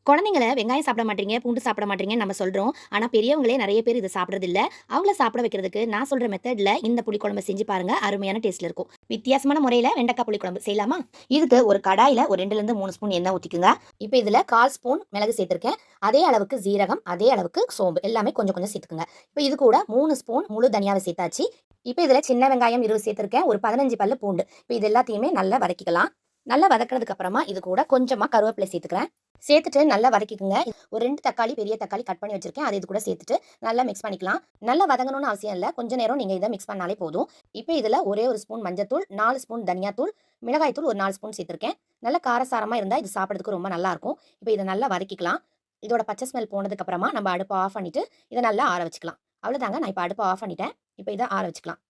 குழந்தைங்கள வெங்காயம் சாப்பிட மாட்டீங்க, பூண்டு சாப்பிட மாட்டீங்கன்னு நம்ம சொல்றோம். ஆனா பெரியவங்களே நெறைய பேர் இத சாப்பிடுறதில்ல. அவங்கள சாப்பிட வைக்கிறதுக்கு நான் சொல்ற மெத்தட்ல இந்த புளிக்குழம்பு செஞ்சு பாருங்க. அருமையான டேஸ்ட்ல இருக்கும். வித்தியாசமான முறையில வெண்டைக்காய் புளிக்குழம்பு செய்யலாமா? இதுக்கு ஒரு கடாயில ஒரு 2லிருந்து 3 ஸ்பூன் எண்ணெய் ஊத்திக்குங்க. இப்ப இதுல 1/4 ஸ்பூன் மிளகு சேர்த்திருக்கேன். அதே அளவுக்கு ஜீரகம், அதே அளவுக்கு சோம்பு எல்லாமே கொஞ்சம் கொஞ்சம் சேர்த்துக்குங்க. இப்ப இது கூட 3 ஸ்பூன் முழு தனியாவ சேர்த்தாச்சு. இப்ப இதுல சின்ன வெங்காயம் 20 சேர்த்திருக்கேன். ஒரு 15 பல்லு பூண்டு. இப்ப இது எல்லாத்தையுமே நல்லா வதக்கிக்கலாம். நல்லா வதக்குனதுக்கு அப்புறமா இது கூட கொஞ்சமா கருவேப்பிலை சேர்த்துக்கிறேன். சேர்த்துட்டு நல்லா வதக்கிக்குங்க. ஒரு 2 தக்காளி, பெரிய தக்காளி கட் பண்ணி வச்சிருக்கேன். அத இது கூட சேர்த்துட்டு நல்லா மிக்ஸ் பண்ணிக்கலாம். நல்லா வதங்கணும்னு அவசியம் இல்ல. கொஞ்ச நேரம் நீங்க இத மிக்ஸ் பண்ணாலே போதும். இப்ப இதுல ஒரே 1 ஸ்பூன் மஞ்சத்தூள், 4 ஸ்பூன் தனியாத்தூள், மிளகாய் தூள் ஒரு 4 ஸ்பூன் சேர்த்திருக்கேன். நல்ல காரசாரமா இருந்தா இது சாப்பிடுறதுக்கு ரொம்ப நல்லா இருக்கும். இப்ப இத நல்லா வதக்கிக்கலாம். இதோட பச்சை ஸ்மெல் போனதுக்கு அப்புறமா நம்ம அடுப்ப ஆஃப் பண்ணிட்டு இத நல்லா ஆற வச்சுக்கலாம். அவ்வளவுதாங்க. நான் இப்ப அடுப்ப ஆஃப் பண்ணிட்டேன். இப்ப இத ஆற வச்சுக்கலாம்.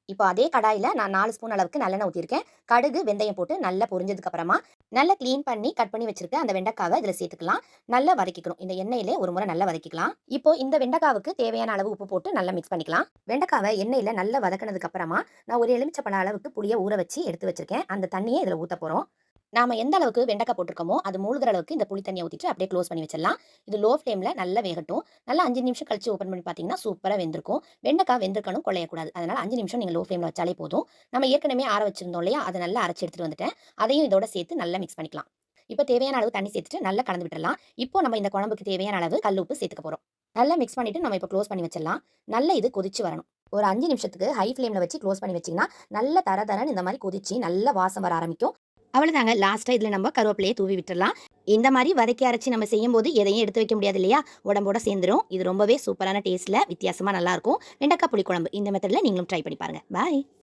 இப்போ அதே கடாயில நான் 4 ஸ்பூன் அளவுக்கு நல்லெண்ணெய் ஊத்தியிருக்கேன். கடுகு, வெந்தயம் போட்டு நல்லா பொரிஞ்சதுக்கு அப்புறமா, நல்லா கிளீன் பண்ணி கட் பண்ணி வச்சிருக்க அந்த வெண்டைக்காவ இதுல சேர்த்துக்கலாம். நல்லா வதக்கிக்கணும். இந்த எண்ணெயிலே ஒரு முறை நல்லா வதக்கிக்கலாம். இப்போ இந்த வெண்டைக்காவுக்கு தேவையான அளவு உப்பு போட்டு நல்லா மிக்ஸ் பண்ணிக்கலாம். வெண்டைக்காவ எண்ணெயில நல்லா வதக்குனதுக்கு அப்புறமா, நான் ஒரு எலுமிச்சப்பழ அளவுக்கு புளிய ஊற வச்சு எடுத்து வச்சிருக்கேன். அந்த தண்ணிய இதுல ஊத்தப் போறோம். நாம எந்த அளவுக்கு வெண்டைக்காய் போட்டிருக்கோமோ, அது மூழ்குற அளவுக்கு இந்த புளி தண்ணிய ஊத்திட்டு அப்படியே க்ளோஸ் பண்ணி வச்சிடலாம். இது லோ ஃப்ளேம்ல நல்லா வேகட்டும். நல்லா 5 நிமிஷம் கழிச்சு ஓப்பன் பண்ணி பார்த்தீங்கன்னா, சூப்பரா வெந்திருக்கும். வெண்டைக்காய் வெந்திருக்கணும், குழையக்கூடாது. அதனால 5 நிமிஷம் நீங்க லோ ஃப்ளேம்ல வச்சாலே போதும். நம்ம ஏற்கனவே ஆற வச்சிருந்தோம் இல்லையா? அத நல்லா அரைச்சு எடுத்துட்டு வந்துட்டேன். அதையும் இதோட சேர்த்து நல்லா மிக்ஸ் பண்ணிக்கலாம். இப்ப தேவையான அளவு தண்ணி சேர்த்துட்டு நல்லா கலந்து விட்டுறலாம். இப்போ நம்ம இந்த குழம்புக்கு தேவையான அளவு கல் உப்பு சேர்த்துக்க போறோம். நல்லா மிக்ஸ் பண்ணிட்டு நம்ம இப்ப க்ளோஸ் பண்ணி வச்சிடலாம். நல்லா இது கொதிச்சு வரணும். ஒரு 5 நிமிஷத்துக்கு ஹை ஃப்ளேம்ல வச்சு க்ளோஸ் பண்ணி வச்சீங்கன்னா, நல்லா தர தரன்னு இந்த மாரி கொதிச்சு நல்லா வாசம் வர ஆரம்பிக்கும். அவ்வளவுதாங்க. லாஸ்ட்டா இதுல நம்ம கருவேப்பிலைய தூவி விட்டுறலாம். இந்த மாரி வதக்கி அரைச்சு நம்ம செய்யும்போது எதையும் எடுத்து வைக்க முடியாது இல்லையா? உடம்போட சேர்ந்துரும். இது ரொம்பவே சூப்பரான டேஸ்ட்ல வித்தியாசமா நல்லாருக்கும். வெண்டைக்காய் புளிக்குழம்பு. இந்த மெத்தட்ல நீங்களும் ட்ரை பண்ணி பாருங்க. பாய்.